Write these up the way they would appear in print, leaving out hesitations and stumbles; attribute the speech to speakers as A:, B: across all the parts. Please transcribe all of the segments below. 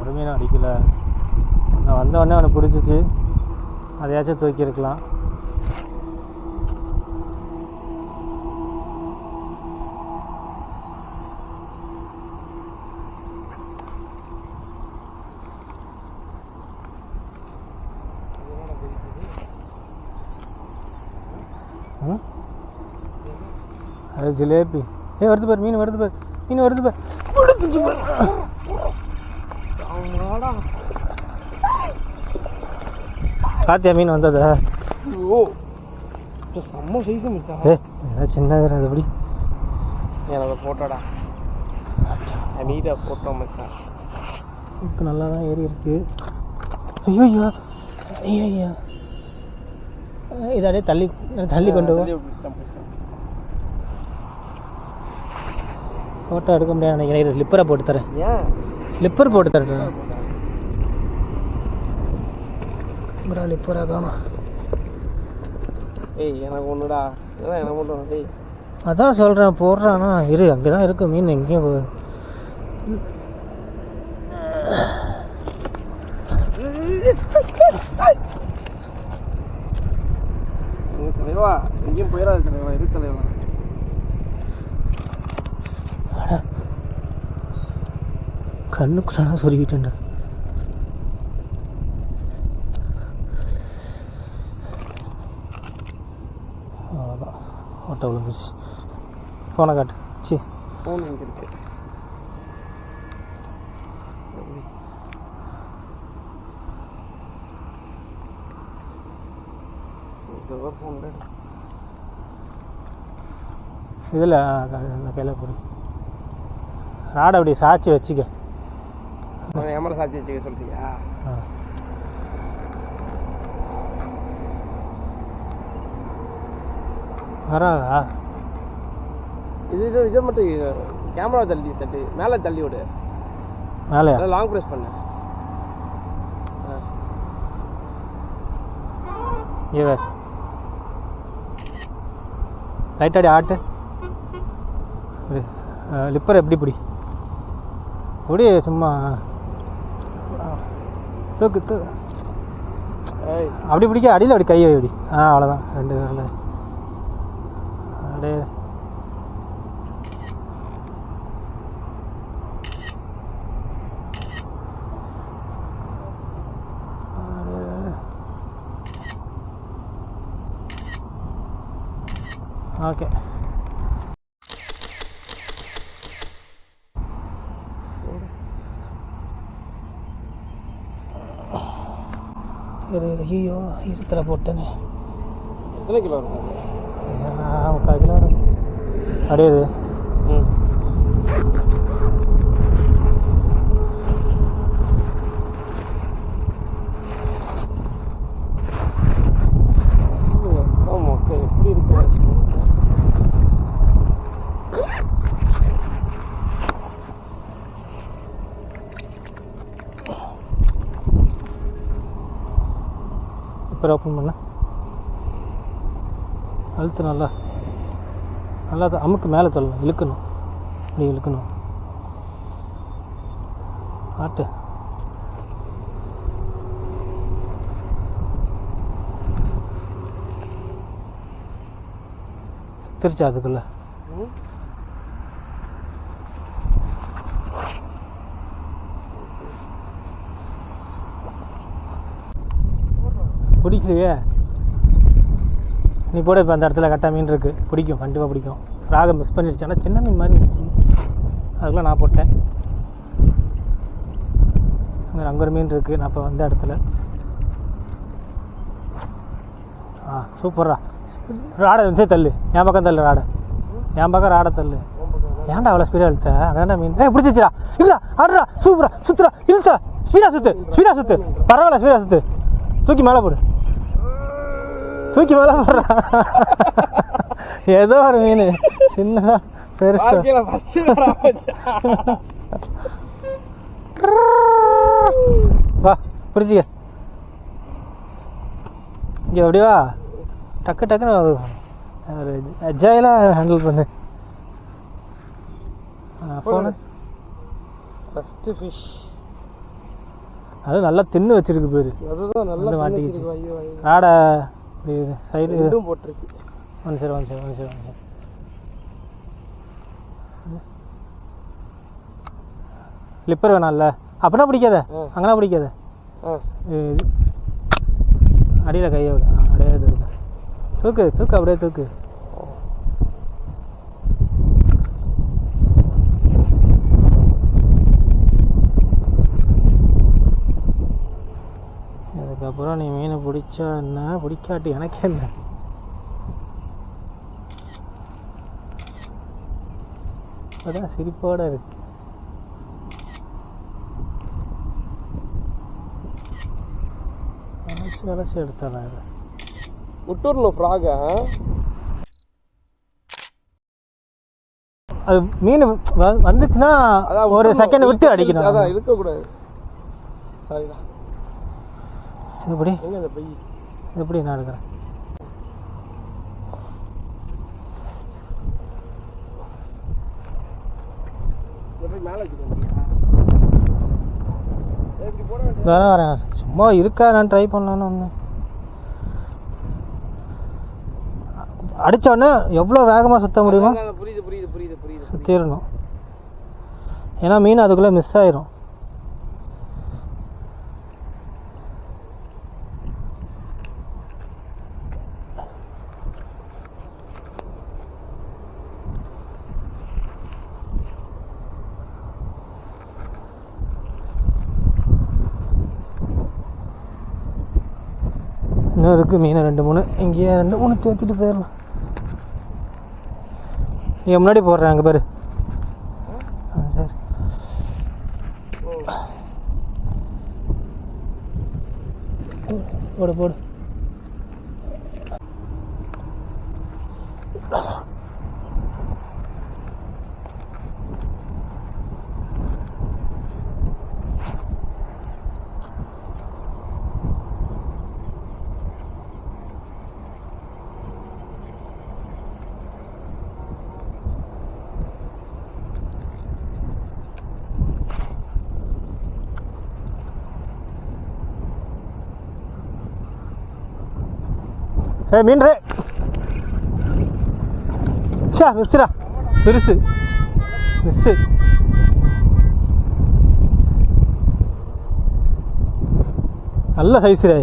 A: ஒரு மீன் அடிக்கல. நான் வந்தவொடனே அவனை பிடிச்சிச்சு, அதையாச்சும் தூக்கியிருக்கலாம். அது ஜிலேபி. வருது பாரு, மீன் வருது பாரு, மீன் வருது பாரு. பாத்தியா மீன் வந்ததா?
B: ஓ செம்ம சைஸ் மச்சான்.
A: சின்னது அது எப்படி
B: எனக்கு போட்டோடா, நீட்டாக போட்டோம் மச்சான்.
A: நல்லா தான் ஏறி இருக்கு. ஐயோ ஐயோ ஐயோ, இதை அப்படியே தள்ளி தள்ளி கொண்டு போ. ஃபோட்டோ எடுக்க முடியாது நினைக்கிறேன். ஸ்லிப்பரை போட்டு தரேன்.
B: ஏன்
A: ஸ்லிப்பர் போட்டு தரேன். ஸ்லிப்பரா காணும்.
B: ஏய் எனக்கு ஒன்றுடா, இதான் எனக்கு மட்டும். டேய்
A: அதான் சொல்கிறேன், போடுறானா இரு, அங்கே தான் இருக்கு மீன், எங்கேயும் போகுது.
B: தலைவா எங்கேயும் போயிடாது தலைவா, இரு தலைவா.
A: கண்ணுக்குள்ள சொருகிட்டேன்டா. அவ்வளோதான், ஓட்ட விழுந்துச்சு. ஃபோனை காட்டு. சி
B: ஃபோன் இங்கே இருக்கு.
A: இதில் இந்த கையில் போடு. ராடை அப்படி சாய்ச்சி வச்சுக்க.
B: எம்மளை சாட்சி வச்சுக்க சொல்றியா?
A: வராதா?
B: இதை மட்டும் கேமரா தள்ளி மேலே தள்ளி விடு.
A: மேலே
B: லாங் ப்ரெஸ் பண்ணு.
A: லைட்டாடி ஆட்டு. லிப்பர் எப்படி பிடி பிடி, சும்மா தூக்கு தூக்கு. அப்படி பிடிக்க, அடியில் அப்படி கையை அப்படி. அவ்வளோதான், 2 பேரில் அப்படியே. ஓகே, ஐயோ இருத்தில் போட்டேனே.
B: எத்தனை கிலோ இருக்கும்?
A: 3/4 கிலோ வரும். அப்படியே
B: எப்படி இருக்கு?
A: ஓப்பன் பண்ண அழுத்து. நல்லா நல்லா தான் அமுக்கு, மேலே தள்ளணும், இழுக்கணும், அப்படி இழுக்கணும். ஆட்டு. திருச்சா அதுக்குள்ள பிடிக்கலையே. நீ போட. இப்போ அந்த இடத்துல கரெக்டாக மீன் இருக்குது, பிடிக்கும், கண்டிப்பாக பிடிக்கும். ராகை மிஸ் பண்ணிடுச்சு, ஆனால் சின்ன மீன் மாதிரி இருந்துச்சு, அதுக்குள்ளே நான் போட்டேன். அங்கே ஒரு மீன் இருக்குது, நான் இப்போ வந்த இடத்துல. சூப்பர்ரா. ராடை இருந்துச்சு, தள்ளு, என் பக்கம் தள்ளு, ராடை என் பக்கம், ராடை தள்ளு. ஏன்டா அவ்வளோ ஸ்பீடாக இழுத்த? அதான்டா மீன். பிடிச்சிச்சிடா, இல்லைடா, ஆடுறா, சூப்பரா, சுற்றுறா, இழுத்தா, ஸ்பீடாக சுற்று, பரவாயில்ல, ஸ்பீடாக சுற்று. தூக்கி மேலே போடு, தூக்கி மேலே போடுறா. ஏதோ ஒரு மீன், சின்னதா பெருசா. வா பிடிச்சிக்க. இங்கே எப்படிவா டக்கு டக்குன்னு அஜாயிலாக ஹேண்டில் பண்ணு. ஃபோனு
B: ஃபஸ்ட்டு ஃபிஷ்
A: அது நல்லா தின்னு வச்சிருக்கு பேர்.
B: அதுதான் நல்லா
A: மாட்டிக்கிச்சு.
B: ஐயோ
A: ராடை சைடு
B: இதுவும் போட்டிருக்கு.
A: ஒன் சரி. லிப்பர் வேணாம்ல, அப்படின்னா பிடிக்காத, அங்கெல்லாம் பிடிக்காத. அடியில் கையை விட, அப்படியே தூக்கு அப்படியே தூக்கு. அதுக்கப்புறம் நீ மீனை பிடிச்சா என்ன, பிடிக்காட்டி எனக்கே இல்லை. அதான் சிரிப்போட இருக்கு. அலசி எடுத்தாலும்
B: விட்டுறணும் ஃப்ராக.
A: அது மீன் வந்துச்சுன்னா ஒரு செகண்ட் விட்டு அடிக்கணும்.
B: அதான் இருக்கக்கூடாது. சரிடா.
A: எப்படி
B: எங்க இந்த பை
A: எப்படி நான் எடுக்கிறேன். வரேன் சும்மா இருக்கா, நான் ட்ரை பண்ணலான்னு வந்தேன். அடித்தோடனே எவ்வளோ வேகமாக சுற்ற முடியுமோ சுற்றிடணும். ஏன்னா மீன் அதுக்குள்ளே மிஸ் ஆயிரும். இன்னும் இருக்குது மீன் 2-3, இங்கேயே 2-3 தேய்ச்சிட்டு போயிடலாம். இங்கே முன்னாடி போடுறேன், அங்கே பேர். சரி போடு. மீன் மிஸ்ரா பெருசு மிஸ்ஸு. நல்ல சைஸ் ரே.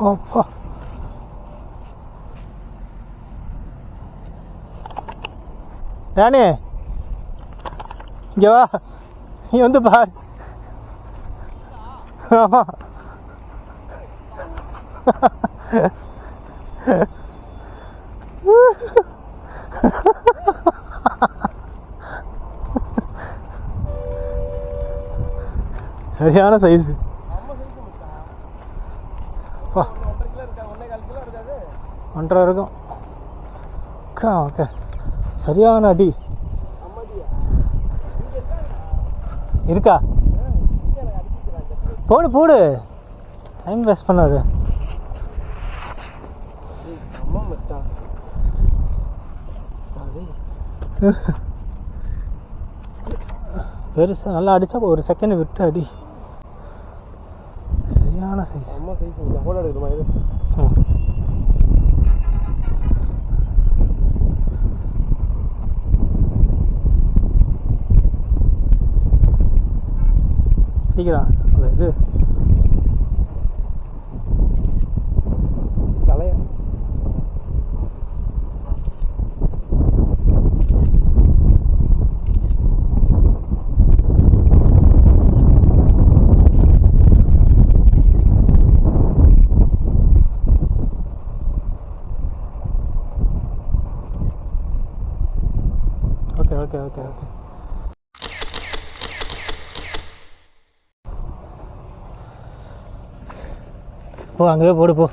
A: அப்பா ராணி இங்கே வா, நீ வந்து பாரு. ஆமா சரியான சைஸ். 1.5 இருக்கும். ஓகே சரியான அடி இருக்கா? போடு டைம் வேஸ்ட் பண்ணாது. பெருசா நல்லா அடிச்சா ஒரு செகண்ட் விட்டு அடி. சரி சரியான சைஸ்.
B: அம்மா சைஸ் இல்லை, ஃபோட்டோ எடுக்கிற மாதிரி.
A: சீக்கிரம் அந்த இது
B: தலையா
A: ஓகே ஓகே ஓகே ஓகே. போ அங்கேயே போடு போ.